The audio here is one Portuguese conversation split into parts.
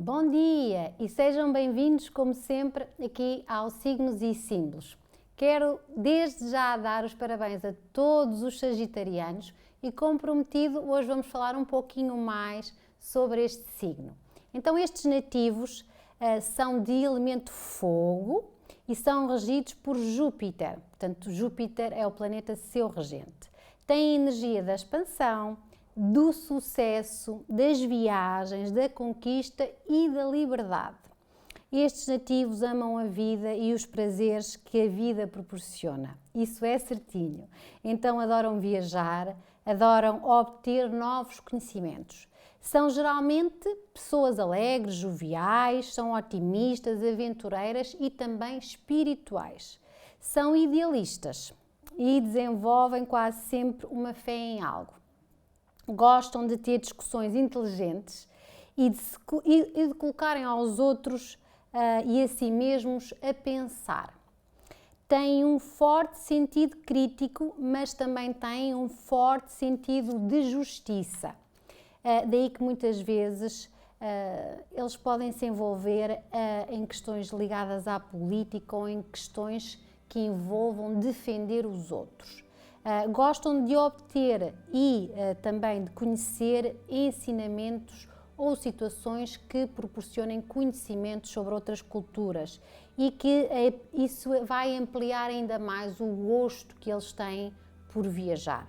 Bom dia e sejam bem-vindos, como sempre, aqui ao Signos e Símbolos. Quero desde já dar os parabéns a todos os sagitarianos e, como prometido, hoje vamos falar um pouquinho mais sobre este signo. Então, estes nativos são de elemento fogo e são regidos por Júpiter. Portanto, Júpiter é o planeta seu regente. Têm energia da expansão, do sucesso, das viagens, da conquista e da liberdade. Estes nativos amam a vida e os prazeres que a vida proporciona. Isso é certinho. Então adoram viajar, adoram obter novos conhecimentos. São geralmente pessoas alegres, joviais, são otimistas, aventureiras e também espirituais. São idealistas e desenvolvem quase sempre uma fé em algo. Gostam de ter discussões inteligentes e de colocarem aos outros e a si mesmos a pensar. Têm um forte sentido crítico, mas também têm um forte sentido de justiça. Daí que muitas vezes eles podem se envolver em questões ligadas à política ou em questões que envolvam defender os outros. Gostam de obter e também de conhecer ensinamentos ou situações que proporcionem conhecimentos sobre outras culturas e que isso vai ampliar ainda mais o gosto que eles têm por viajar.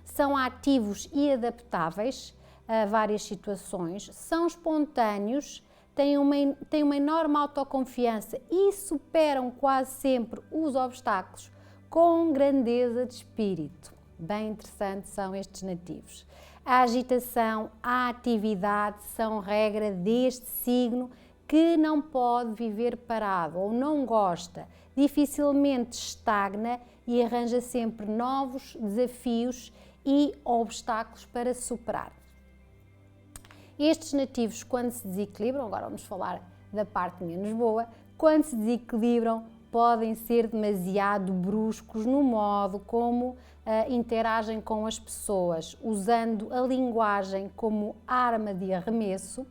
São ativos e adaptáveis a várias situações, são espontâneos, têm uma enorme autoconfiança e superam quase sempre os obstáculos com grandeza de espírito. Bem interessante são estes nativos. A agitação, a atividade são regra deste signo que não pode viver parado ou não gosta, dificilmente estagna e arranja sempre novos desafios e obstáculos para superar. Estes nativos, quando se desequilibram, agora vamos falar da parte menos boa, quando se desequilibram, podem ser demasiado bruscos no modo como interagem com as pessoas, usando a linguagem como arma de arremesso.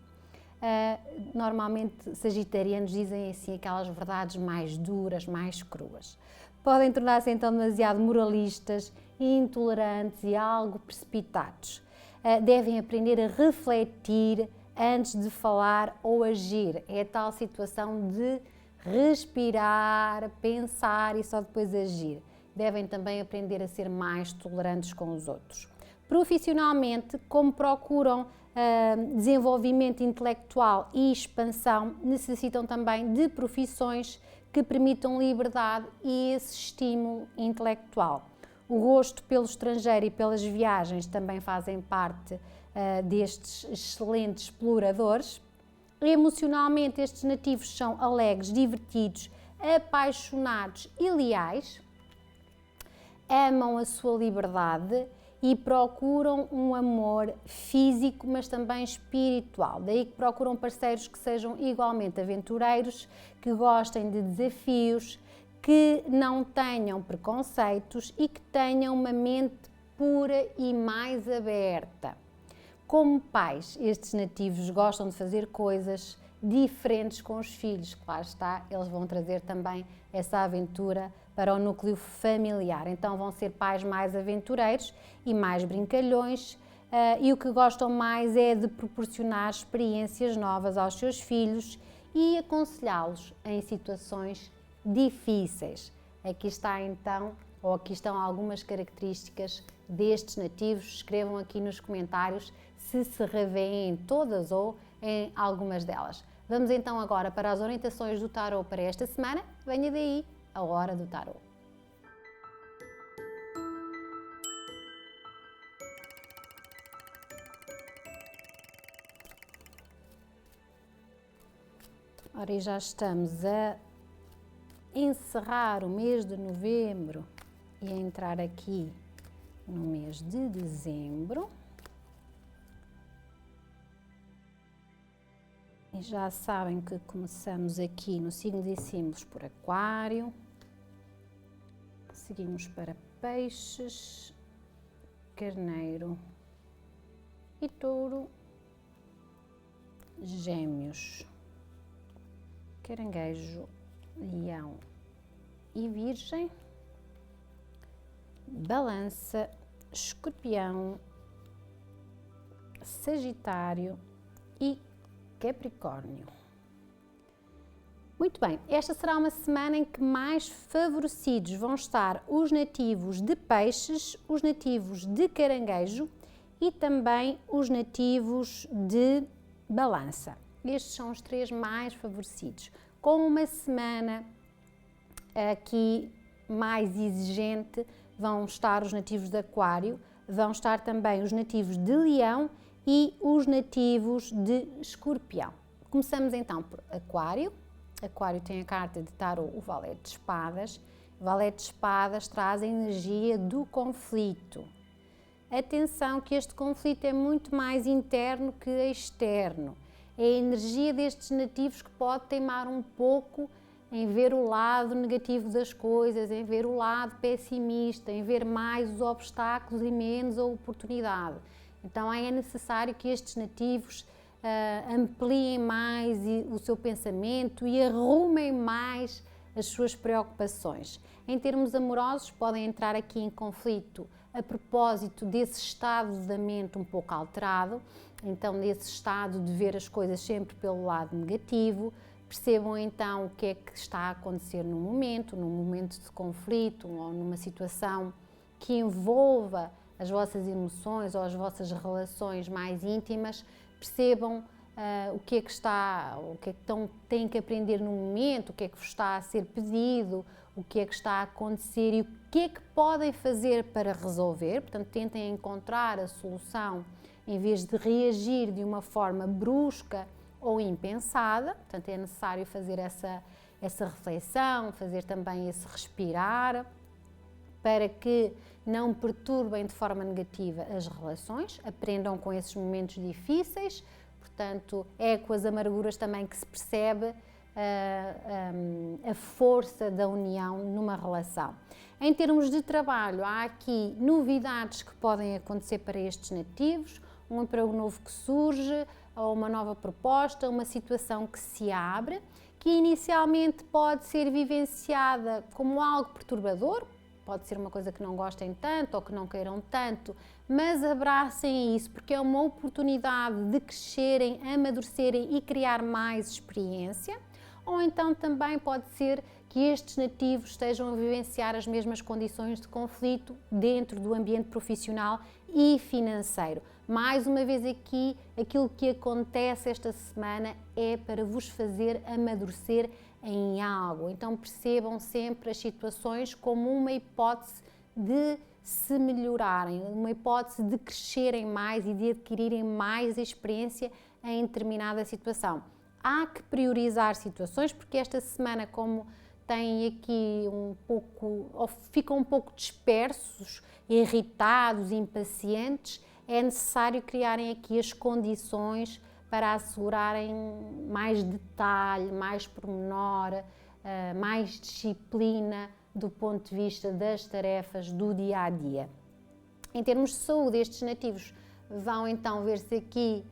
Normalmente, sagitarianos dizem assim aquelas verdades mais duras, mais cruas. Podem tornar-se então demasiado moralistas, intolerantes e algo precipitados. Devem aprender a refletir antes de falar ou agir. É a tal situação de respirar, pensar e só depois agir. Devem também aprender a ser mais tolerantes com os outros. Profissionalmente, como procuram desenvolvimento intelectual e expansão, necessitam também de profissões que permitam liberdade e esse estímulo intelectual. O gosto pelo estrangeiro e pelas viagens também fazem parte destes excelentes exploradores. Emocionalmente, estes nativos são alegres, divertidos, apaixonados e leais, amam a sua liberdade e procuram um amor físico, mas também espiritual. Daí que procuram parceiros que sejam igualmente aventureiros, que gostem de desafios, que não tenham preconceitos e que tenham uma mente pura e mais aberta. Como pais, estes nativos gostam de fazer coisas diferentes com os filhos. Claro está, eles vão trazer também essa aventura para o núcleo familiar. Então vão ser pais mais aventureiros e mais brincalhões e o que gostam mais é de proporcionar experiências novas aos seus filhos e aconselhá-los em situações difíceis. Aqui está então, ou aqui estão algumas características destes nativos. Escrevam aqui nos comentários se revêem em todas ou em algumas delas. Vamos então agora para as orientações do tarot para esta semana. Venha daí a hora do tarot. Ora, e já estamos a encerrar o mês de novembro e a entrar aqui no mês de dezembro. E já sabem que começamos aqui no Signos e Símbolos por Aquário, seguimos para Peixes, Carneiro e Touro, Gêmeos. Caranguejo, Leão e Virgem, Balança, Escorpião, Sagitário e Capricórnio. Muito bem, esta será uma semana em que mais favorecidos vão estar os nativos de Peixes, os nativos de Caranguejo e também os nativos de Balança. Estes são os 3 mais favorecidos. Com uma semana aqui mais exigente, vão estar os nativos de Aquário, vão estar também os nativos de Leão e os nativos de Escorpião. Começamos então por Aquário. Aquário tem a carta de tarô, o Valete de Espadas. O Valete de Espadas traz a energia do conflito. Atenção que este conflito é muito mais interno que externo. É a energia destes nativos que pode teimar um pouco em ver o lado negativo das coisas, em ver o lado pessimista, em ver mais os obstáculos e menos a oportunidade. Então é necessário que estes nativos ampliem mais o seu pensamento e arrumem mais as suas preocupações. Em termos amorosos, podem entrar aqui em conflito a propósito desse estado da mente um pouco alterado, então desse estado de ver as coisas sempre pelo lado negativo. Percebam então o que é que está a acontecer num momento de conflito ou numa situação que envolva as vossas emoções ou as vossas relações mais íntimas. Percebam o que é que têm que aprender no momento, o que é que vos está a ser pedido, o que é que está a acontecer e o que é que podem fazer para resolver. Portanto, tentem encontrar a solução em vez de reagir de uma forma brusca ou impensada. Portanto, é necessário fazer essa reflexão, fazer também esse respirar, para que não perturbem de forma negativa as relações, aprendam com esses momentos difíceis. Portanto, é com as amarguras também que se percebe a força da união numa relação. Em termos de trabalho, há aqui novidades que podem acontecer para estes nativos, um emprego novo que surge, ou uma nova proposta, uma situação que se abre, que inicialmente pode ser vivenciada como algo perturbador, pode ser uma coisa que não gostem tanto ou que não queiram tanto, mas abracem isso porque é uma oportunidade de crescerem, amadurecerem e criar mais experiência. Ou então também pode ser que estes nativos estejam a vivenciar as mesmas condições de conflito dentro do ambiente profissional e financeiro. Mais uma vez aqui, aquilo que acontece esta semana é para vos fazer amadurecer em algo. Então percebam sempre as situações como uma hipótese de se melhorarem, uma hipótese de crescerem mais e de adquirirem mais experiência em determinada situação. Há que priorizar situações, porque esta semana, como têm aqui ou ficam um pouco dispersos, irritados, impacientes, é necessário criarem aqui as condições para assegurarem mais detalhe, mais pormenor, mais disciplina do ponto de vista das tarefas do dia a dia. Em termos de saúde, estes nativos vão então ver-se aqui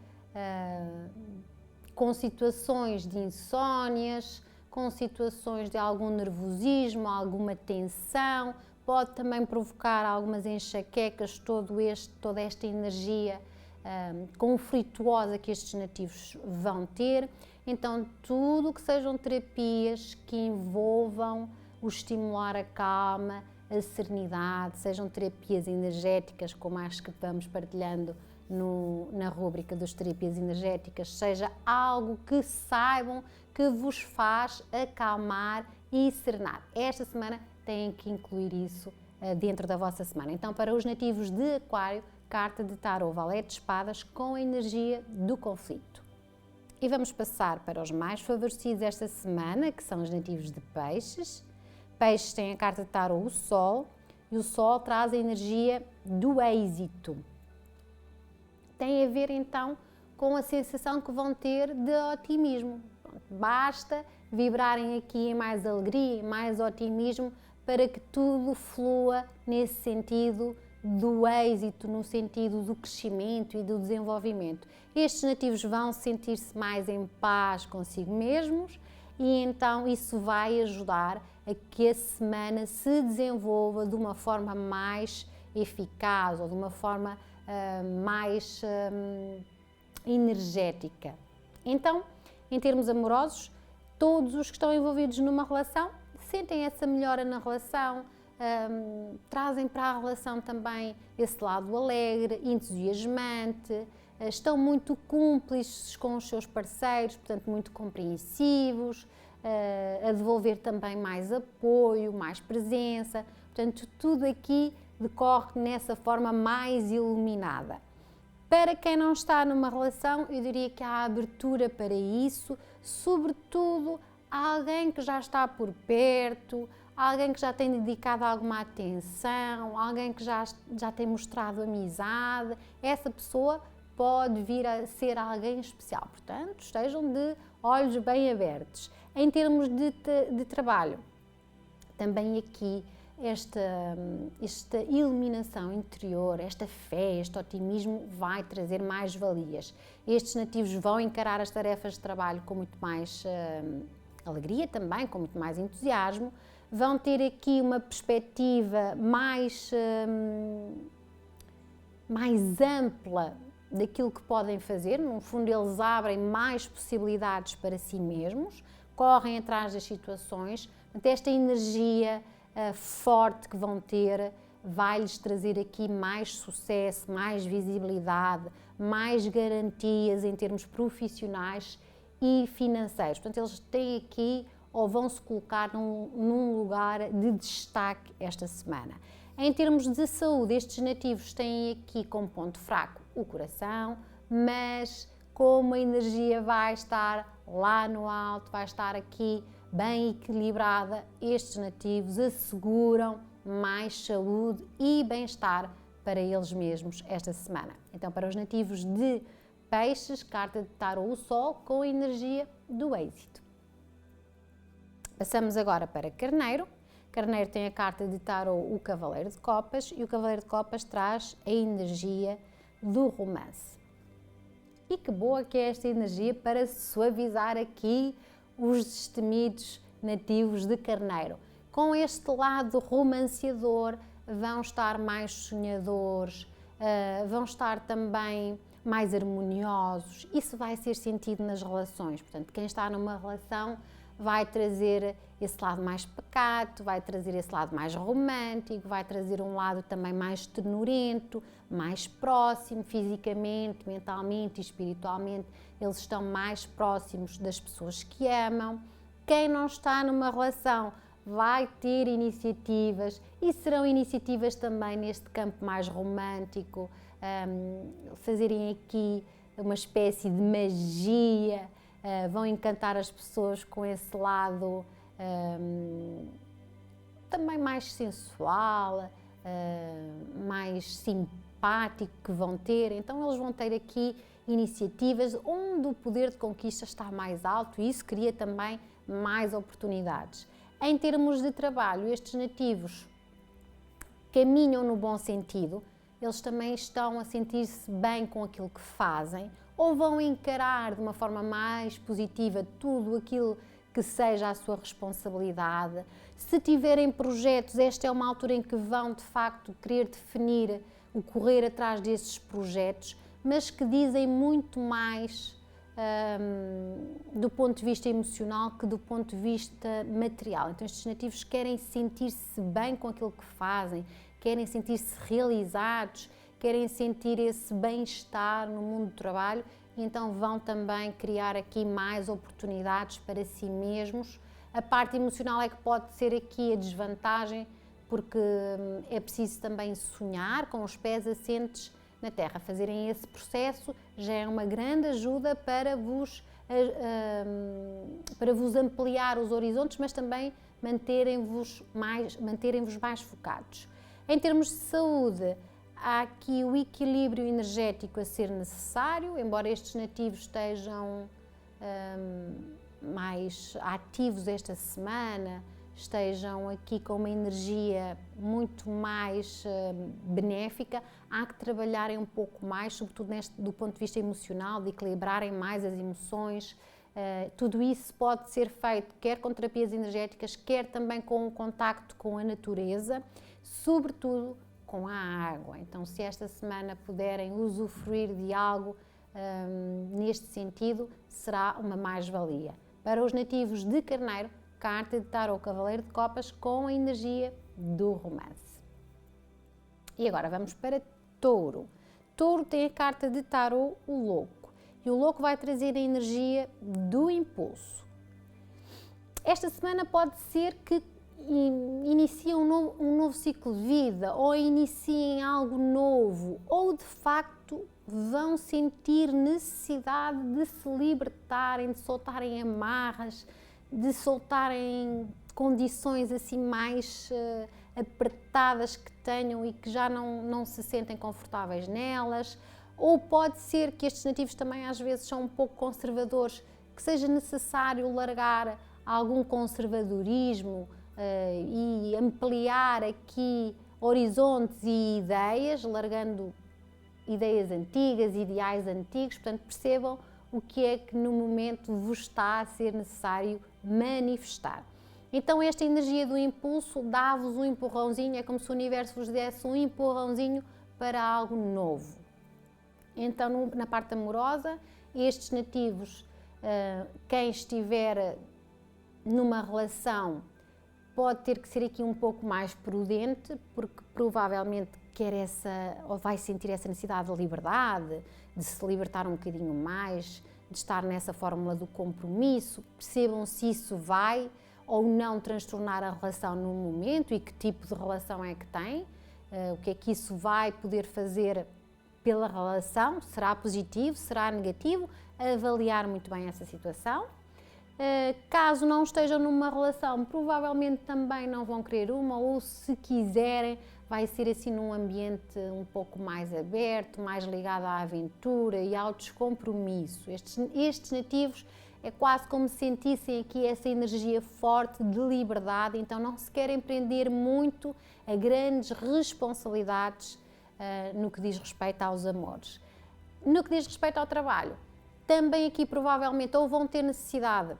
com situações de insónias, com situações de algum nervosismo, alguma tensão, pode também provocar algumas enxaquecas, toda esta energia conflituosa que estes nativos vão ter. Então, tudo que sejam terapias que envolvam o estimular a calma, a serenidade, sejam terapias energéticas, como as que vamos partilhando na rúbrica das terapias energéticas, seja algo que saibam que vos faz acalmar e serenar. Esta semana têm que incluir isso dentro da vossa semana. Então, para os nativos de Aquário, carta de tarô, Valete de Espadas com a energia do conflito. E vamos passar para os mais favorecidos esta semana, que são os nativos de Peixes. Peixes têm a carta de tarô, o Sol, e o Sol traz a energia do êxito. Tem a ver então com a sensação que vão ter de otimismo. Basta vibrarem aqui em mais alegria, em mais otimismo, para que tudo flua nesse sentido do êxito, no sentido do crescimento e do desenvolvimento. Estes nativos vão sentir-se mais em paz consigo mesmos e então isso vai ajudar a que a semana se desenvolva de uma forma mais eficaz ou de uma forma mais energética. Então, em termos amorosos, todos os que estão envolvidos numa relação sentem essa melhora na relação, trazem para a relação também esse lado alegre, entusiasmante, estão muito cúmplices com os seus parceiros, portanto muito compreensivos, a devolver também mais apoio, mais presença, portanto tudo aqui decorre nessa forma mais iluminada. Para quem não está numa relação, eu diria que há abertura para isso, sobretudo a alguém que já está por perto, alguém que já tem dedicado alguma atenção, alguém que já tem mostrado amizade. Essa pessoa pode vir a ser alguém especial, portanto, estejam de olhos bem abertos. Em termos de trabalho, também aqui esta iluminação interior, esta fé, este otimismo vai trazer mais valias. Estes nativos vão encarar as tarefas de trabalho com muito mais alegria também, com muito mais entusiasmo, vão ter aqui uma perspectiva mais ampla daquilo que podem fazer. No fundo, eles abrem mais possibilidades para si mesmos, correm atrás das situações. Esta energia forte que vão ter vai-lhes trazer aqui mais sucesso, mais visibilidade, mais garantias em termos profissionais e financeiros. Portanto, eles têm aqui ou vão se colocar num lugar de destaque esta semana. Em termos de saúde, estes nativos têm aqui como ponto fraco o coração, mas como a energia vai estar lá no alto, vai estar aqui bem equilibrada, estes nativos asseguram mais saúde e bem-estar para eles mesmos esta semana. Então, para os nativos de Peixes, carta de tarô o Sol com a energia do êxito. Passamos agora para Carneiro. Carneiro tem a carta de tarô o Cavaleiro de Copas e o Cavaleiro de Copas traz a energia do romance. E que boa que é esta energia para suavizar aqui os destemidos nativos de Carneiro. Com este lado romanceador, vão estar mais sonhadores, vão estar também mais harmoniosos. Isso vai ser sentido nas relações. Portanto, quem está numa relação vai trazer esse lado mais pacato, vai trazer esse lado mais romântico, vai trazer um lado também mais tenurento, mais próximo fisicamente, mentalmente e espiritualmente. Eles estão mais próximos das pessoas que amam. Quem não está numa relação vai ter iniciativas e serão iniciativas também neste campo mais romântico, fazerem aqui uma espécie de magia, vão encantar as pessoas com esse lado também mais sensual, mais simpático que vão ter. Então eles vão ter aqui iniciativas onde o poder de conquista está mais alto e isso cria também mais oportunidades. Em termos de trabalho, estes nativos caminham no bom sentido, eles também estão a sentir-se bem com aquilo que fazem ou vão encarar de uma forma mais positiva tudo aquilo que seja a sua responsabilidade. Se tiverem projetos, esta é uma altura em que vão de facto querer definir o correr atrás desses projetos, mas que dizem muito mais do ponto de vista emocional que do ponto de vista material. Então estes nativos querem sentir-se bem com aquilo que fazem, querem sentir-se realizados, querem sentir esse bem-estar no mundo do trabalho e então vão também criar aqui mais oportunidades para si mesmos. A parte emocional é que pode ser aqui a desvantagem, porque é preciso também sonhar com os pés assentes na terra. Fazerem esse processo já é uma grande ajuda para vos ampliar os horizontes, mas também manterem-vos mais focados. Em termos de saúde, há aqui o equilíbrio energético a ser necessário, embora estes nativos estejam mais ativos esta semana, estejam aqui com uma energia muito mais benéfica, há que trabalharem um pouco mais, sobretudo do ponto de vista emocional, de equilibrarem mais as emoções, Tudo isso pode ser feito quer com terapias energéticas, quer também com o contacto com a natureza, sobretudo com a água. Então, se esta semana puderem usufruir de algo neste sentido, será uma mais-valia. Para os nativos de Carneiro, carta de tarô Cavaleiro de Copas com a energia do romance. E agora vamos para Touro. Touro tem a carta de tarô o Louco. E o Louco vai trazer a energia do impulso. Esta semana pode ser que iniciem um novo ciclo de vida, ou iniciem algo novo, ou de facto vão sentir necessidade de se libertarem, de soltarem amarras, de soltarem condições assim mais apertadas que tenham e que já não se sentem confortáveis nelas. Ou pode ser que estes nativos também às vezes são um pouco conservadores, que seja necessário largar algum conservadorismo e ampliar aqui horizontes e ideias, largando ideias antigas, ideais antigos. Portanto, percebam o que é que no momento vos está a ser necessário manifestar. Então, esta energia do impulso dá-vos um empurrãozinho, é como se o universo vos desse um empurrãozinho para algo novo. Então, na parte amorosa, estes nativos, quem estiver numa relação, pode ter que ser aqui um pouco mais prudente, porque provavelmente quer ou vai sentir essa necessidade de liberdade, de se libertar um bocadinho mais, de estar nessa fórmula do compromisso. Percebam se isso vai ou não transtornar a relação no momento e que tipo de relação é que tem, o que é que isso vai poder fazer pela relação, será positivo, será negativo, avaliar muito bem essa situação. Caso não estejam numa relação, provavelmente também não vão querer uma, ou se quiserem, vai ser assim num ambiente um pouco mais aberto, mais ligado à aventura e ao descompromisso. Estes nativos é quase como se sentissem aqui essa energia forte de liberdade, então não se querem prender muito a grandes responsabilidades no que diz respeito aos amores. No que diz respeito ao trabalho, também aqui provavelmente ou vão ter necessidade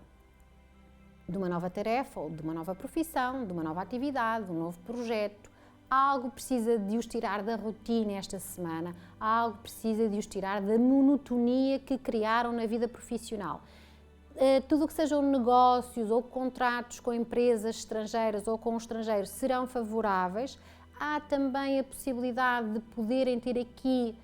de uma nova tarefa, ou de uma nova profissão, de uma nova atividade, de um novo projeto. Algo precisa de os tirar da rotina esta semana, algo precisa de os tirar da monotonia que criaram na vida profissional. Tudo o que sejam negócios ou contratos com empresas estrangeiras ou com estrangeiros serão favoráveis. Há também a possibilidade de poderem ter aqui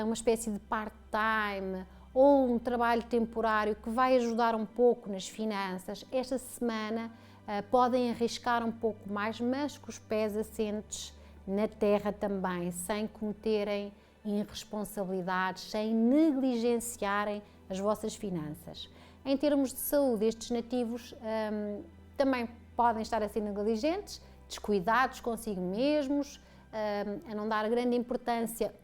uma espécie de part-time ou um trabalho temporário que vai ajudar um pouco nas finanças. Esta semana podem arriscar um pouco mais, mas com os pés assentes na terra também, sem cometerem irresponsabilidades, sem negligenciarem as vossas finanças. Em termos de saúde, estes nativos também podem estar a ser negligentes, descuidados consigo mesmos, a não dar grande importância,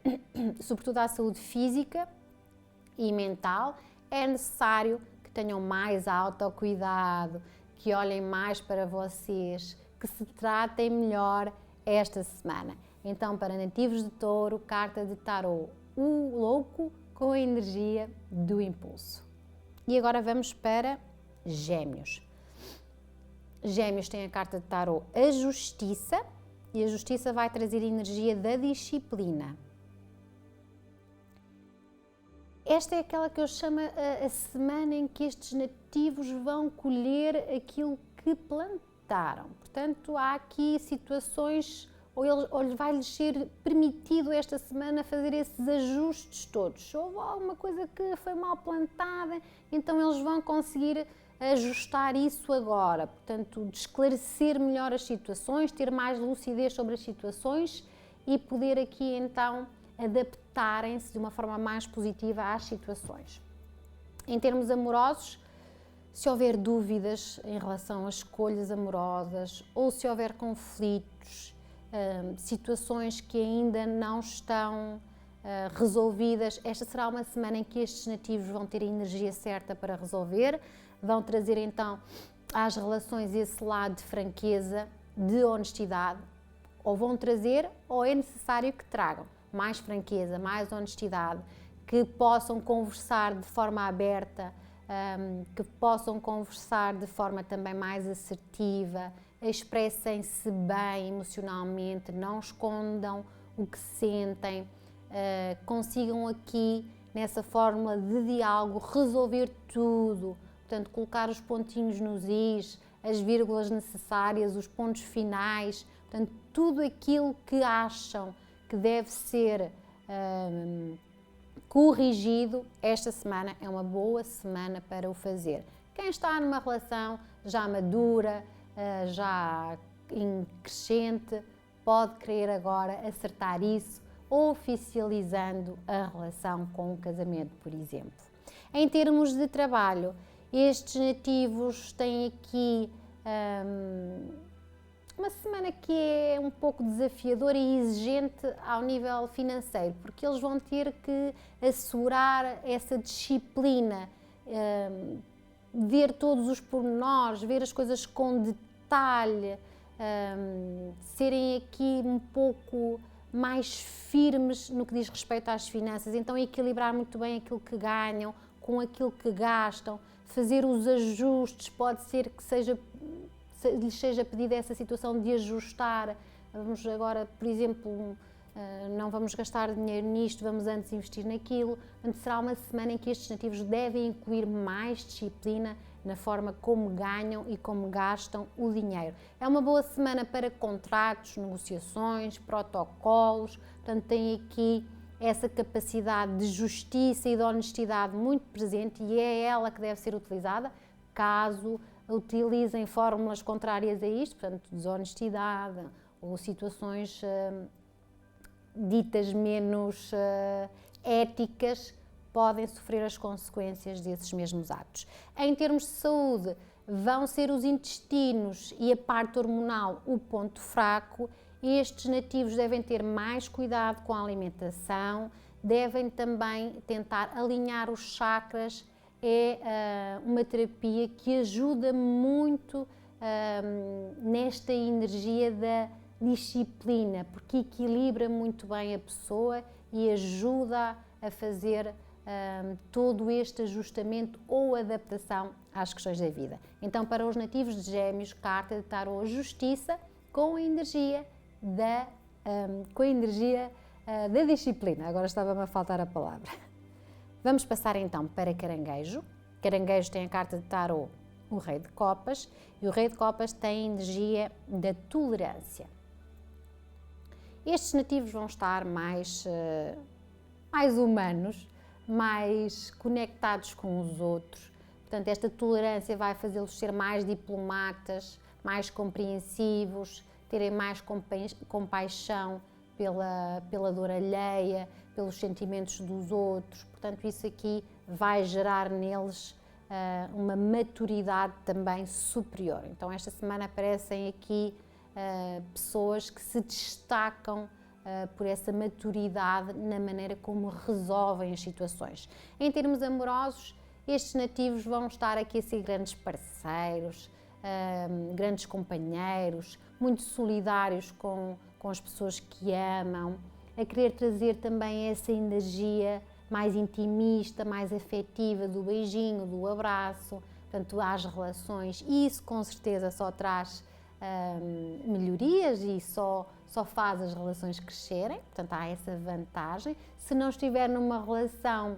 sobretudo à saúde física e mental. É necessário que tenham mais autocuidado, que olhem mais para vocês, que se tratem melhor esta semana. Então, para nativos de Touro, carta de tarô, o Louco com a energia do impulso. E agora vamos para Gêmeos. Gêmeos tem a carta de tarô a Justiça, e a Justiça vai trazer a energia da disciplina. Esta é aquela que eu chamo a semana em que estes nativos vão colher aquilo que plantaram. Portanto, há aqui situações, ou vai-lhes ser permitido esta semana fazer esses ajustes todos. Houve alguma coisa que foi mal plantada, então eles vão conseguir ajustar isso agora. Portanto, de esclarecer melhor as situações, ter mais lucidez sobre as situações e poder aqui então adaptarem-se de uma forma mais positiva às situações. Em termos amorosos, se houver dúvidas em relação às escolhas amorosas ou se houver conflitos, situações que ainda não estão resolvidas, esta será uma semana em que estes nativos vão ter a energia certa para resolver, vão trazer então às relações esse lado de franqueza, de honestidade, ou vão trazer ou é necessário que tragam mais franqueza, mais honestidade, que possam conversar de forma aberta que possam conversar de forma também mais assertiva, expressem-se bem emocionalmente, não escondam o que sentem, consigam aqui, nessa fórmula de diálogo, resolver tudo, portanto, colocar os pontinhos nos is, as vírgulas necessárias, os pontos finais, portanto, tudo aquilo que acham que deve ser corrigido, esta semana é uma boa semana para o fazer. Quem está numa relação já madura, já em crescente, pode querer agora acertar isso, oficializando a relação com o casamento, por exemplo. Em termos de trabalho, estes nativos têm aqui uma semana que é um pouco desafiadora e exigente ao nível financeiro, porque eles vão ter que assegurar essa disciplina, ver todos os pormenores, ver as coisas com detalhe, serem aqui um pouco mais firmes no que diz respeito às finanças, então equilibrar muito bem aquilo que ganham com aquilo que gastam, fazer os ajustes, pode ser que lhes seja pedida essa situação de ajustar, vamos agora, por exemplo, não vamos gastar dinheiro nisto, vamos antes investir naquilo. Portanto, será uma semana em que estes nativos devem incluir mais disciplina na forma como ganham e como gastam o dinheiro. É uma boa semana para contratos, negociações, protocolos, portanto, tem aqui essa capacidade de justiça e de honestidade muito presente e é ela que deve ser utilizada caso utilizem fórmulas contrárias a isto, portanto, desonestidade ou situações ditas menos éticas, podem sofrer as consequências desses mesmos atos. Em termos de saúde, vão ser os intestinos e a parte hormonal o ponto fraco. Estes nativos devem ter mais cuidado com a alimentação, devem também tentar alinhar os chakras. É uma terapia que ajuda muito nesta energia da disciplina, porque equilibra muito bem a pessoa e ajuda a fazer todo este ajustamento ou adaptação às questões da vida. Então, para os nativos de Gêmeos, carta de tarô Justiça com a energia da disciplina. Agora estava-me a faltar a palavra. Vamos passar então para Caranguejo. Caranguejo tem a carta de tarô, o Rei de Copas, e o Rei de Copas tem a energia da tolerância. Estes nativos vão estar mais humanos, mais conectados com os outros. Portanto, esta tolerância vai fazê-los ser mais diplomatas, mais compreensivos, terem mais compaixão pela dor alheia, pelos sentimentos dos outros. Portanto, isso aqui vai gerar neles uma maturidade também superior. Então, esta semana aparecem aqui pessoas que se destacam por essa maturidade na maneira como resolvem as situações. Em termos amorosos, estes nativos vão estar aqui a ser grandes parceiros, grandes companheiros, muito solidários com as pessoas que amam, a querer trazer também essa energia mais intimista, mais afetiva do beijinho, do abraço, portanto, às relações. E isso com certeza só traz melhorias e só faz as relações crescerem, portanto, há essa vantagem. Se não estiver numa relação,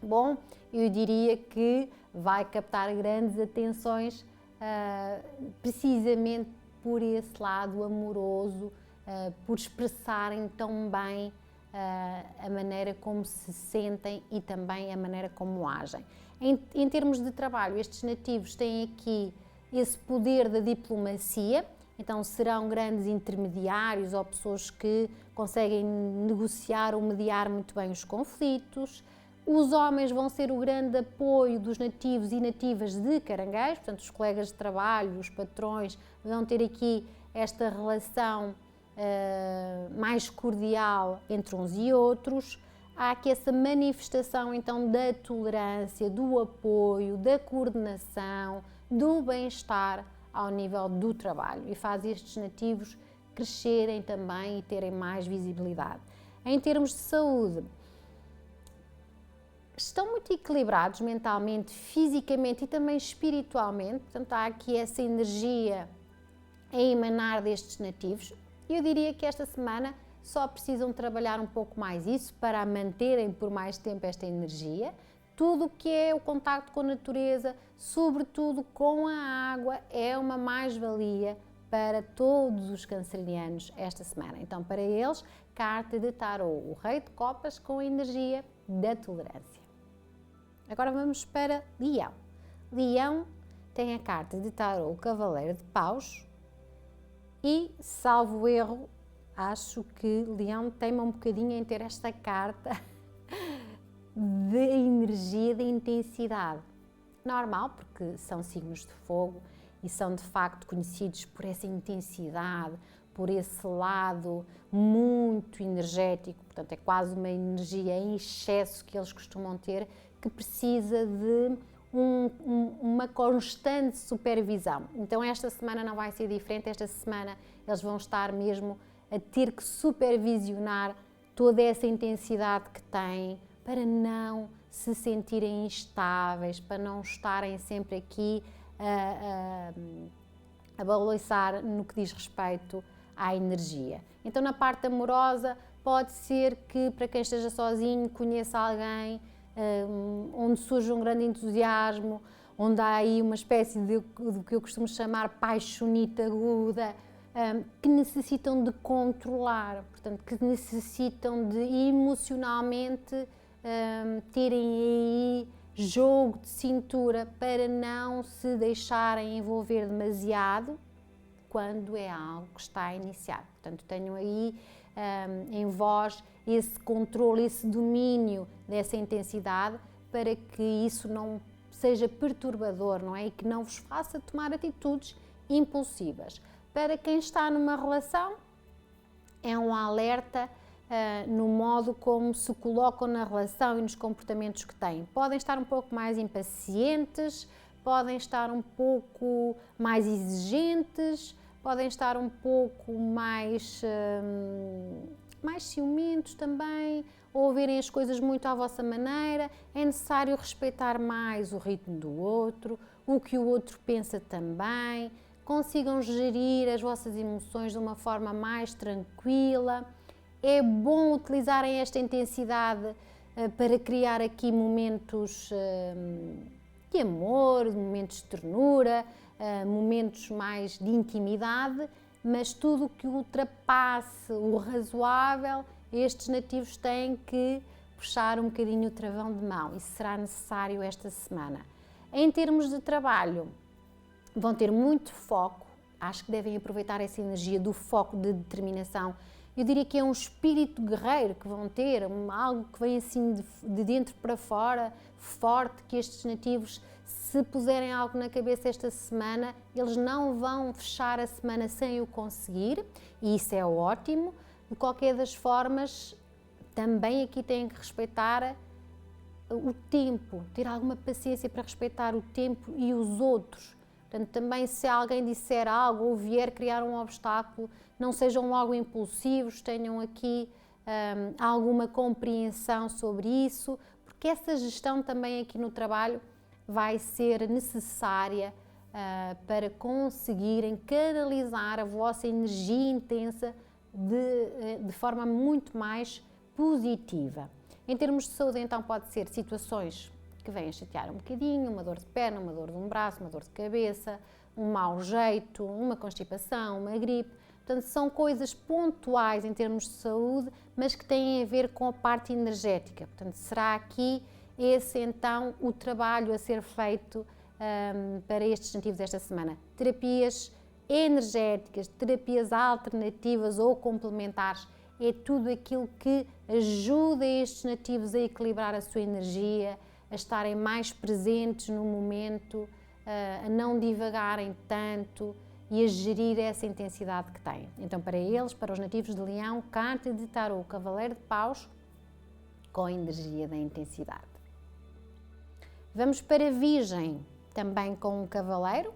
bom, eu diria que vai captar grandes atenções precisamente por esse lado amoroso, por expressarem tão bem a maneira como se sentem e também a maneira como agem. Em termos de trabalho, estes nativos têm aqui esse poder da diplomacia, então serão grandes intermediários ou pessoas que conseguem negociar ou mediar muito bem os conflitos. Os homens vão ser o grande apoio dos nativos e nativas de Caranguejo, portanto os colegas de trabalho, os patrões, vão ter aqui esta relação mais cordial entre uns e outros. Há aqui essa manifestação então da tolerância, do apoio, da coordenação, do bem-estar ao nível do trabalho e faz estes nativos crescerem também e terem mais visibilidade. Em termos de saúde, estão muito equilibrados mentalmente, fisicamente e também espiritualmente. Portanto, há aqui essa energia a emanar destes nativos. Eu diria que esta semana só precisam trabalhar um pouco mais isso para manterem por mais tempo esta energia. Tudo o que é o contacto com a natureza, sobretudo com a água, é uma mais-valia para todos os cancerianos esta semana. Então, para eles, carta de tarô, o Rei de Copas com a energia da tolerância. Agora vamos para Leão. Leão tem a carta de tarô, o Cavaleiro de Paus, e, salvo erro, acho que Leão teima um bocadinho em ter esta carta de energia, de intensidade. Normal, porque são signos de fogo e são de facto conhecidos por essa intensidade, por esse lado muito energético. Portanto, é quase uma energia em excesso que eles costumam ter, que precisa de uma constante supervisão. Então, esta semana não vai ser diferente. Esta semana eles vão estar mesmo a ter que supervisionar toda essa intensidade que têm, para não se sentirem instáveis, para não estarem sempre aqui a balançar no que diz respeito à energia. Então, na parte amorosa, pode ser que para quem esteja sozinho conheça alguém onde surge um grande entusiasmo, onde há aí uma espécie de que eu costumo chamar paixonite aguda, que necessitam de controlar, portanto, que necessitam de emocionalmente terem aí jogo de cintura para não se deixarem envolver demasiado quando é algo que está a iniciar. Portanto, tenham aí em vós esse controle, esse domínio dessa intensidade, para que isso não seja perturbador, não é? E que não vos faça tomar atitudes impulsivas. Para quem está numa relação, é um alerta no modo como se colocam na relação e nos comportamentos que têm. Podem estar um pouco mais impacientes, podem estar um pouco mais exigentes, podem estar um pouco mais ciumentos também, ou verem as coisas muito à vossa maneira. É necessário respeitar mais o ritmo do outro, o que o outro pensa também. Consigam gerir as vossas emoções de uma forma mais tranquila. É bom utilizarem esta intensidade para criar aqui momentos de amor, momentos de ternura, momentos mais de intimidade, mas tudo que ultrapasse o razoável, estes nativos têm que puxar um bocadinho o travão de mão. Isso será necessário esta semana. Em termos de trabalho, vão ter muito foco. Acho que devem aproveitar essa energia do foco, de determinação. Eu diria que é um espírito guerreiro que vão ter, algo que vem assim de dentro para fora, forte, que estes nativos, se puserem algo na cabeça esta semana, eles não vão fechar a semana sem o conseguir, e isso é ótimo. De qualquer das formas, também aqui têm que respeitar o tempo, ter alguma paciência para respeitar o tempo e os outros. Portanto, também se alguém disser algo ou vier criar um obstáculo, não sejam logo impulsivos, tenham aqui alguma compreensão sobre isso, porque essa gestão também aqui no trabalho vai ser necessária para conseguirem canalizar a vossa energia intensa de forma muito mais positiva. Em termos de saúde, então, pode ser situações que vêm a chatear um bocadinho, uma dor de perna, uma dor de um braço, uma dor de cabeça, um mau jeito, uma constipação, uma gripe. Portanto, são coisas pontuais em termos de saúde, mas que têm a ver com a parte energética. Portanto, será aqui esse então o trabalho a ser feito para estes nativos esta semana. Terapias energéticas, terapias alternativas ou complementares, é tudo aquilo que ajuda estes nativos a equilibrar a sua energia, a estarem mais presentes no momento, a não divagarem tanto e a gerir essa intensidade que têm. Então, para eles, para os nativos de Leão, carta de tarô, o Cavaleiro de Paus, com a energia da intensidade. Vamos para Virgem, também com um cavaleiro,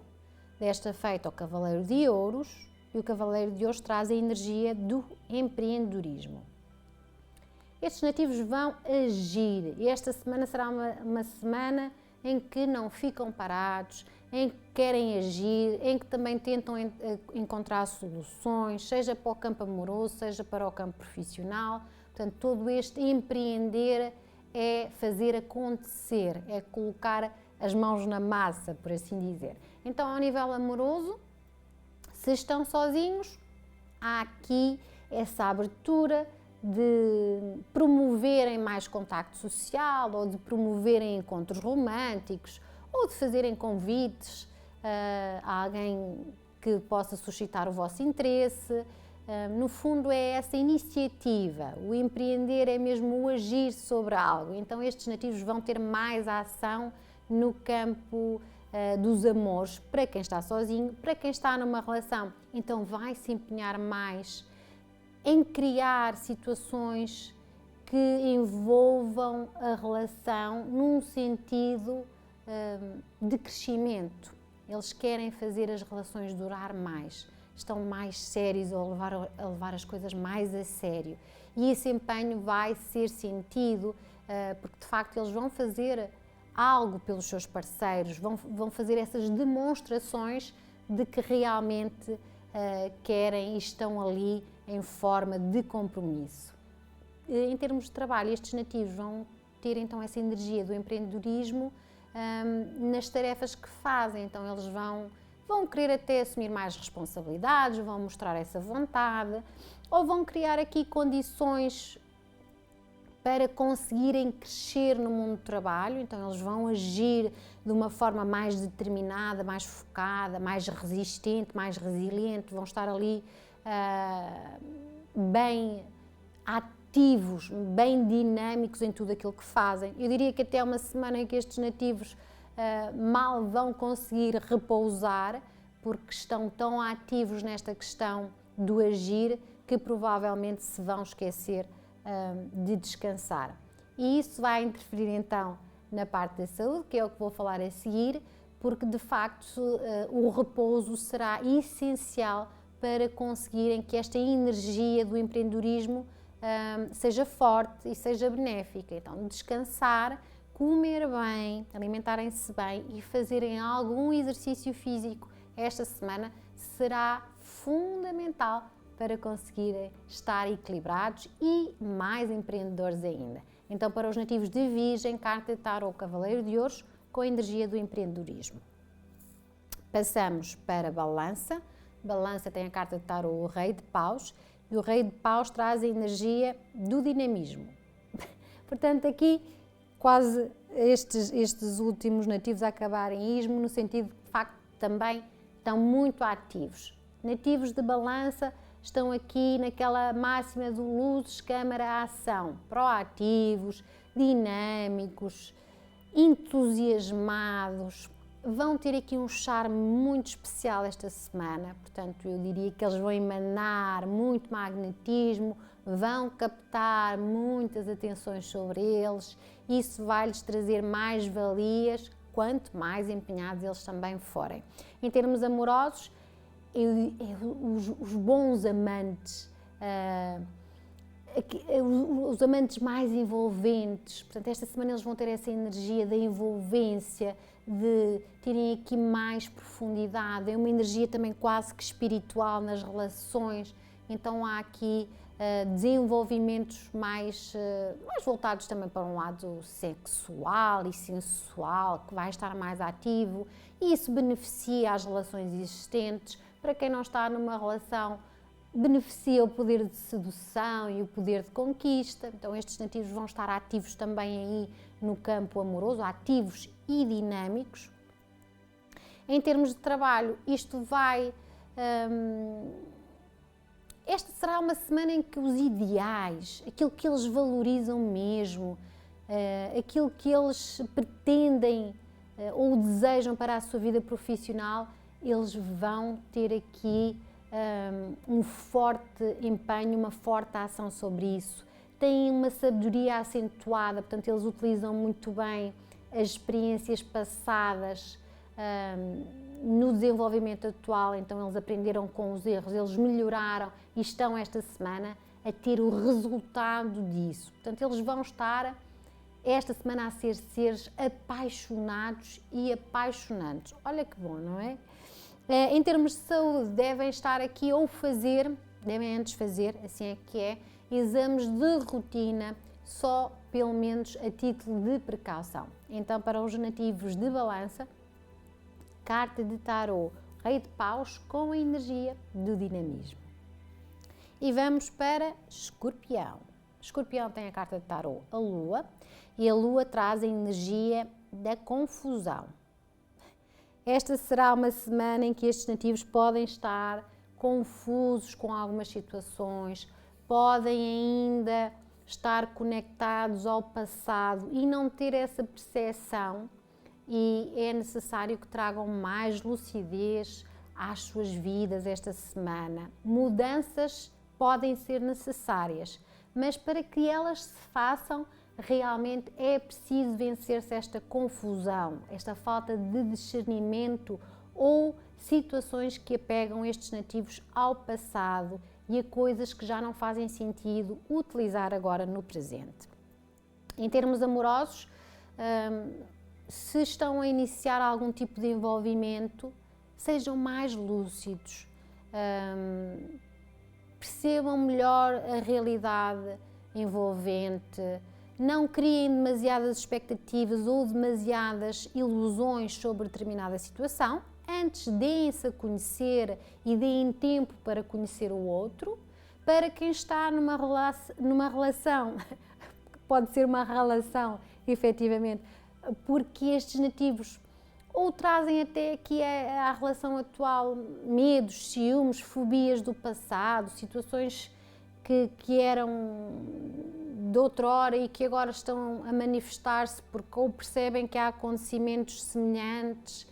desta feita o Cavaleiro de Ouros, e o Cavaleiro de Ouros traz a energia do empreendedorismo. Estes nativos vão agir e esta semana será uma semana em que não ficam parados, em que querem agir, em que também tentam encontrar soluções, seja para o campo amoroso, seja para o campo profissional. Portanto, todo este empreender é fazer acontecer, é colocar as mãos na massa, por assim dizer. Então, ao nível amoroso, se estão sozinhos, há aqui essa abertura de promoverem mais contacto social ou de promoverem encontros românticos ou de fazerem convites a alguém que possa suscitar o vosso interesse. No fundo é essa iniciativa, o empreender é mesmo o agir sobre algo, então estes nativos vão ter mais ação no campo dos amores, para quem está sozinho, para quem está numa relação, então vai se empenhar mais em criar situações que envolvam a relação num sentido de crescimento. Eles querem fazer as relações durar mais, estão mais sérios a levar as coisas mais a sério. E esse empenho vai ser sentido porque de facto eles vão fazer algo pelos seus parceiros, vão fazer essas demonstrações de que realmente querem e estão ali em forma de compromisso. Em termos de trabalho, estes nativos vão ter então essa energia do empreendedorismo nas tarefas que fazem, então eles vão querer até assumir mais responsabilidades, vão mostrar essa vontade ou vão criar aqui condições para conseguirem crescer no mundo do trabalho, então eles vão agir de uma forma mais determinada, mais focada, mais resistente, mais resiliente, vão estar ali bem ativos, bem dinâmicos em tudo aquilo que fazem. Eu diria que até uma semana em que estes nativos mal vão conseguir repousar, porque estão tão ativos nesta questão do agir, que provavelmente se vão esquecer de descansar. E isso vai interferir então na parte da saúde, que é o que vou falar a seguir, porque de facto o repouso será essencial para conseguirem que esta energia do empreendedorismo seja forte e seja benéfica. Então, descansar, comer bem, alimentarem-se bem e fazerem algum exercício físico esta semana será fundamental para conseguirem estar equilibrados e mais empreendedores ainda. Então, para os nativos de Virgem, carta de tarot Cavaleiro de Ouros, com a energia do empreendedorismo. Passamos para Balança. Balança tem a carta de tarot o Rei de Paus, e o Rei de Paus traz a energia do dinamismo. Portanto, aqui quase estes últimos nativos a acabarem em ismo, no sentido que de facto também estão muito ativos. Nativos de Balança estão aqui naquela máxima do luzes, câmara, ação, proativos, dinâmicos, entusiasmados, vão ter aqui um charme muito especial esta semana, portanto eu diria que eles vão emanar muito magnetismo, vão captar muitas atenções sobre eles, isso vai-lhes trazer mais valias, quanto mais empenhados eles também forem. Em termos amorosos, os bons amantes, os amantes mais envolventes, portanto esta semana eles vão ter essa energia da envolvência, de terem aqui mais profundidade, é uma energia também quase que espiritual nas relações, então há aqui desenvolvimentos mais voltados também para um lado sexual e sensual, que vai estar mais ativo, e isso beneficia as relações existentes. Para quem não está numa relação, beneficia o poder de sedução e o poder de conquista, então estes nativos vão estar ativos também aí no campo amoroso, ativos e dinâmicos. Em termos de trabalho, isto vai... esta será uma semana em que os ideais, aquilo que eles valorizam mesmo, aquilo que eles pretendem ou desejam para a sua vida profissional, eles vão ter aqui um forte empenho, uma forte ação sobre isso. Têm uma sabedoria acentuada, portanto eles utilizam muito bem as experiências passadas no desenvolvimento atual, então eles aprenderam com os erros, eles melhoraram e estão esta semana a ter o resultado disso. Portanto, eles vão estar esta semana a ser seres apaixonados e apaixonantes. Olha que bom, não é? Em termos de saúde, devem estar aqui ou devem antes fazer, assim é que é, exames de rotina, só pelo menos a título de precaução. Então, para os nativos de Balança, carta de tarô, Rei de Paus com a energia do dinamismo. E vamos para Escorpião. Escorpião tem a carta de tarô, a Lua, e a Lua traz a energia da confusão. Esta será uma semana em que estes nativos podem estar confusos com algumas situações, podem ainda estar conectados ao passado e não ter essa percepção, e é necessário que tragam mais lucidez às suas vidas esta semana. Mudanças podem ser necessárias, mas para que elas se façam, realmente é preciso vencer-se esta confusão, esta falta de discernimento ou situações que apegam estes nativos ao passado e a coisas que já não fazem sentido utilizar agora no presente. Em termos amorosos, se estão a iniciar algum tipo de envolvimento, sejam mais lúcidos, percebam melhor a realidade envolvente, não criem demasiadas expectativas ou demasiadas ilusões sobre determinada situação. Antes, deem-se a conhecer e deem tempo para conhecer o outro. Para quem está numa relação, pode ser uma relação, efetivamente, porque estes nativos ou trazem até aqui à relação atual medos, ciúmes, fobias do passado, situações que eram de outrora e que agora estão a manifestar-se porque ou percebem que há acontecimentos semelhantes.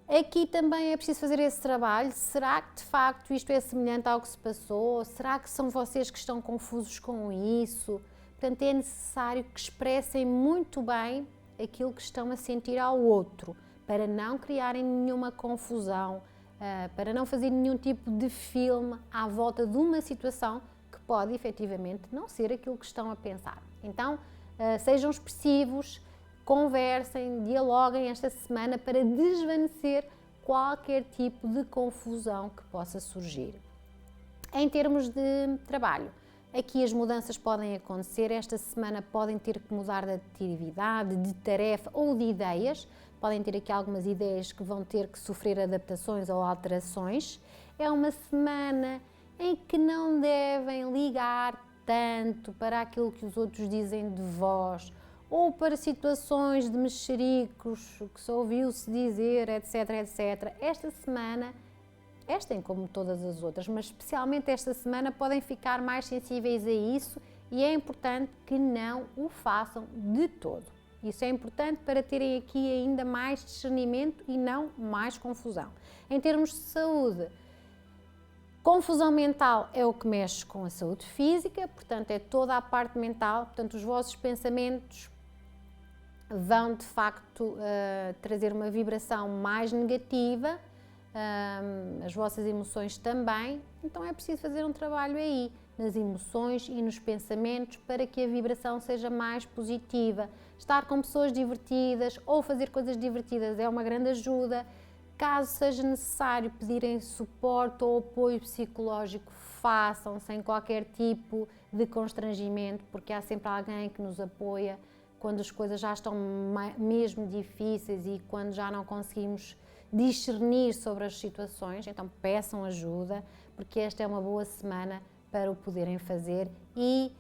Aqui também é preciso fazer esse trabalho. Será que de facto isto é semelhante ao que se passou? Será que são vocês que estão confusos com isso? Portanto, é necessário que expressem muito bem aquilo que estão a sentir ao outro, para não criarem nenhuma confusão, para não fazer nenhum tipo de filme à volta de uma situação que pode efetivamente não ser aquilo que estão a pensar. Então, sejam expressivos, conversem, dialoguem esta semana para desvanecer qualquer tipo de confusão que possa surgir. Em termos de trabalho, aqui as mudanças podem acontecer, esta semana podem ter que mudar de atividade, de tarefa ou de ideias, podem ter aqui algumas ideias que vão ter que sofrer adaptações ou alterações. É uma semana em que não devem ligar tanto para aquilo que os outros dizem de vós ou para situações de mexericos que só ouviu-se dizer, etc, etc. Esta semana, como todas as outras, mas especialmente esta semana, podem ficar mais sensíveis a isso e é importante que não o façam de todo. Isso é importante para terem aqui ainda mais discernimento e não mais confusão. Em termos de saúde, confusão mental é o que mexe com a saúde física, portanto é toda a parte mental, portanto os vossos pensamentos vão de facto trazer uma vibração mais negativa, as vossas emoções também, então é preciso fazer um trabalho aí, nas emoções e nos pensamentos para que a vibração seja mais positiva. Estar com pessoas divertidas ou fazer coisas divertidas é uma grande ajuda. Caso seja necessário pedirem suporte ou apoio psicológico, façam sem qualquer tipo de constrangimento, porque há sempre alguém que nos apoia quando as coisas já estão mesmo difíceis e quando já não conseguimos discernir sobre as situações. Então peçam ajuda, porque esta é uma boa semana para o poderem fazer e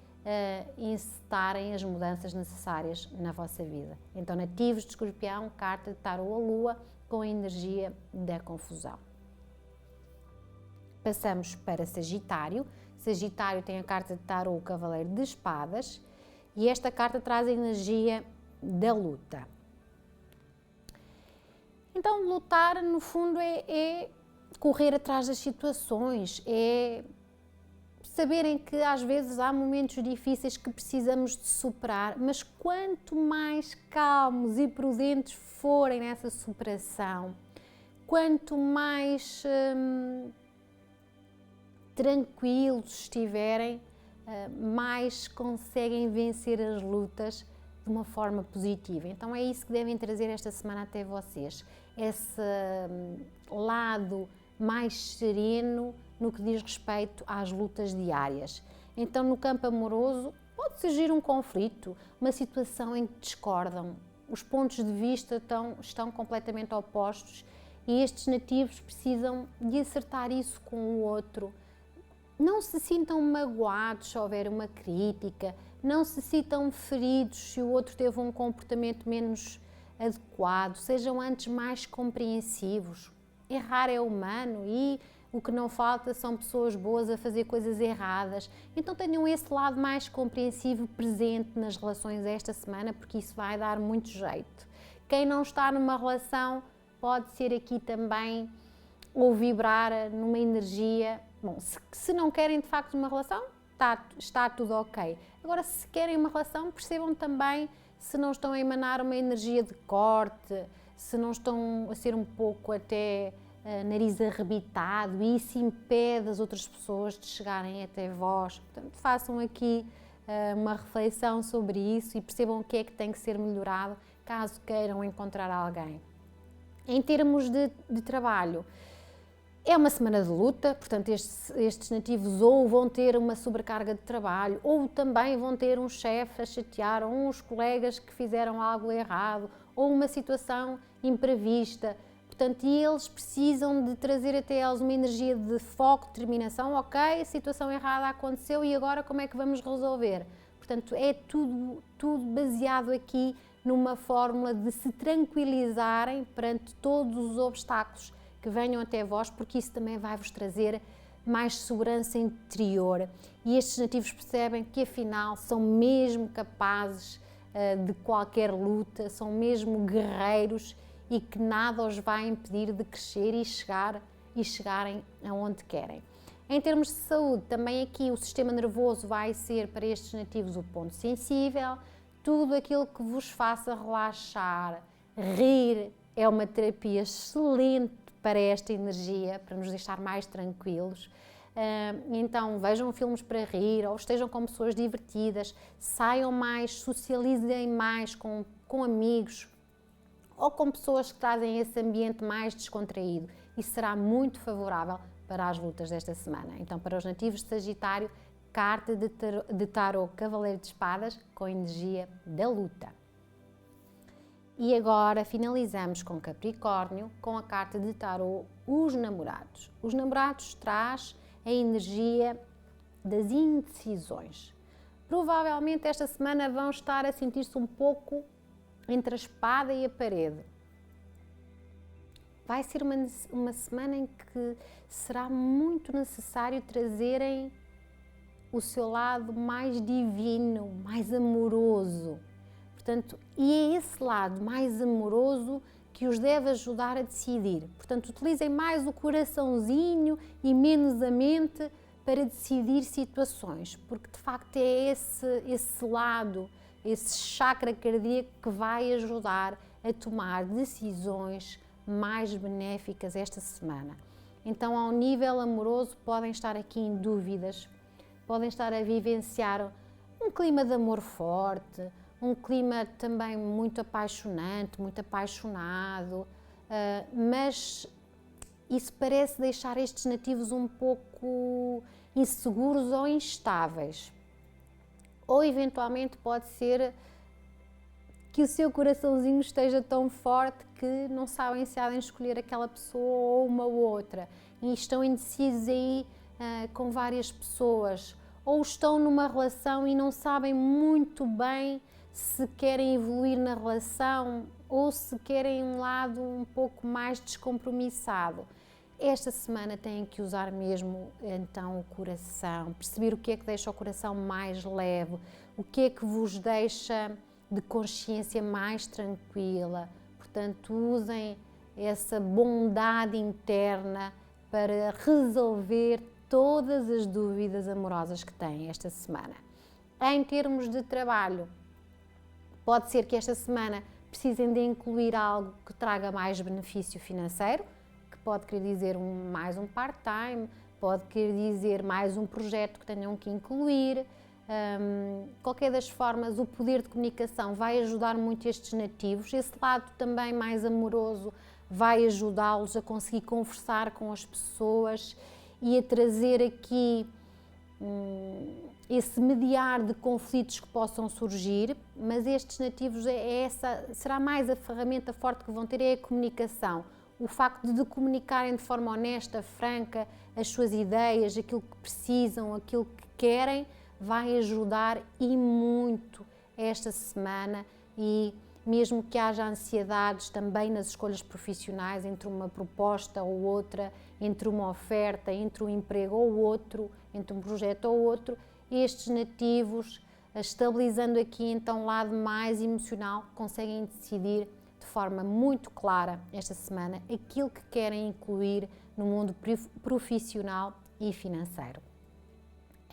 incitarem as mudanças necessárias na vossa vida. Então, nativos de Escorpião, carta de tarô a Lua com a energia da confusão. Passamos para Sagitário. Sagitário tem a carta de tarô o Cavaleiro de Espadas e esta carta traz a energia da luta. Então, lutar, no fundo, é correr atrás das situações, é saberem que às vezes há momentos difíceis que precisamos de superar, mas quanto mais calmos e prudentes forem nessa superação, quanto mais tranquilos estiverem, mais conseguem vencer as lutas de uma forma positiva. Então é isso que devem trazer esta semana até vocês, esse lado mais sereno no que diz respeito às lutas diárias. Então no campo amoroso pode surgir um conflito, uma situação em que discordam, os pontos de vista estão completamente opostos e estes nativos precisam de acertar isso com o outro. Não se sintam magoados se houver uma crítica, não se sintam feridos se o outro teve um comportamento menos adequado, sejam antes mais compreensivos. Errar é humano e o que não falta são pessoas boas a fazer coisas erradas. Então tenham esse lado mais compreensivo presente nas relações esta semana, porque isso vai dar muito jeito. Quem não está numa relação pode ser aqui também ou vibrar numa energia. Bom, se não querem de facto uma relação, está tudo ok. Agora, se querem uma relação, percebam também se não estão a emanar uma energia de corte, se não estão a ser um pouco até nariz arrebitado e isso impede as outras pessoas de chegarem até vós. Portanto, façam aqui uma reflexão sobre isso e percebam o que é que tem que ser melhorado caso queiram encontrar alguém. Em termos de trabalho, é uma semana de luta, portanto estes nativos ou vão ter uma sobrecarga de trabalho ou também vão ter um chefe a chatear ou uns colegas que fizeram algo errado ou uma situação imprevista. Portanto, eles precisam de trazer até eles uma energia de foco, determinação. Ok, a situação errada aconteceu e agora como é que vamos resolver? Portanto, é tudo baseado aqui numa fórmula de se tranquilizarem perante todos os obstáculos que venham até vós, porque isso também vai vos trazer mais segurança interior. E estes nativos percebem que afinal são mesmo capazes de qualquer luta, são mesmo guerreiros e que nada os vai impedir de crescer e chegarem aonde querem. Em termos de saúde, também aqui o sistema nervoso vai ser para estes nativos o ponto sensível. Tudo aquilo que vos faça relaxar, rir, é uma terapia excelente para esta energia, para nos deixar mais tranquilos. Então vejam filmes para rir ou estejam com pessoas divertidas, saiam mais, socializem mais com amigos ou com pessoas que trazem esse ambiente mais descontraído. Isso será muito favorável para as lutas desta semana. Então, para os nativos de Sagitário, carta de tarô Cavaleiro de Espadas com energia da luta. E agora finalizamos com Capricórnio, com a carta de tarô Os Namorados. Os Namorados traz a energia das indecisões. Provavelmente esta semana vão estar a sentir-se um pouco entre a espada e a parede. Vai ser uma semana em que será muito necessário trazerem o seu lado mais divino, mais amoroso. Portanto, e é esse lado mais amoroso que os deve ajudar a decidir. Portanto, utilizem mais o coraçãozinho e menos a mente para decidir situações, porque de facto é esse lado, esse chakra cardíaco que vai ajudar a tomar decisões mais benéficas esta semana. Então, ao nível amoroso, podem estar aqui em dúvidas, podem estar a vivenciar um clima de amor forte, um clima também muito apaixonante, muito apaixonado, mas isso parece deixar estes nativos um pouco inseguros ou instáveis. Ou eventualmente pode ser que o seu coraçãozinho esteja tão forte que não sabem se há de escolher aquela pessoa ou uma outra e estão indecisos aí com várias pessoas, ou estão numa relação e não sabem muito bem se querem evoluir na relação ou se querem um lado um pouco mais descompromissado. Esta semana têm que usar mesmo então o coração, perceber o que é que deixa o coração mais leve, o que é que vos deixa de consciência mais tranquila. Portanto, usem essa bondade interna para resolver todas as dúvidas amorosas que têm esta semana. Em termos de trabalho, pode ser que esta semana precisem de incluir algo que traga mais benefício financeiro, que pode querer dizer mais um part-time, pode querer dizer mais um projeto que tenham que incluir, Qualquer das formas, o poder de comunicação vai ajudar muito estes nativos. Esse lado também mais amoroso vai ajudá-los a conseguir conversar com as pessoas e a trazer aqui esse mediar de conflitos que possam surgir, mas estes nativos, será mais a ferramenta forte que vão ter, é a comunicação. O facto de comunicarem de forma honesta, franca, as suas ideias, aquilo que precisam, aquilo que querem, vai ajudar e muito esta semana, e mesmo que haja ansiedades também nas escolhas profissionais, entre uma proposta ou outra, entre uma oferta, entre um emprego ou outro, entre um projeto ou outro, estes nativos, estabilizando aqui então o lado mais emocional, conseguem decidir de forma muito clara esta semana aquilo que querem incluir no mundo profissional e financeiro.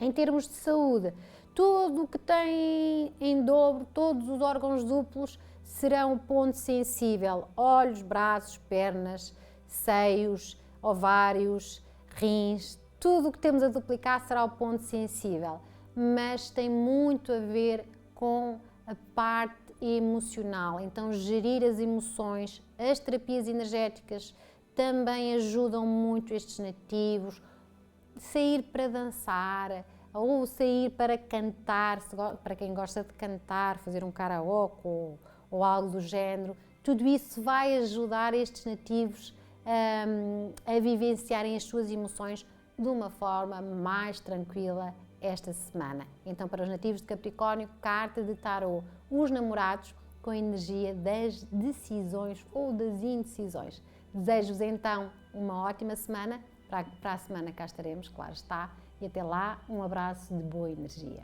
Em termos de saúde, tudo o que tem em dobro, todos os órgãos duplos serão ponto sensível: olhos, braços, pernas, seios, ovários, rins, tudo o que temos a duplicar será o ponto sensível, mas tem muito a ver com a parte emocional. Então, gerir as emoções, as terapias energéticas também ajudam muito estes nativos. Sair para dançar ou sair para cantar, para quem gosta de cantar, fazer um karaoke ou algo do género, tudo isso vai ajudar estes nativos a vivenciarem as suas emoções de uma forma mais tranquila esta semana. Então, para os nativos de Capricórnio, carta de tarô, os namorados com a energia das decisões ou das indecisões. Desejo-vos então uma ótima semana. Para a semana cá estaremos, claro está, e até lá um abraço de boa energia.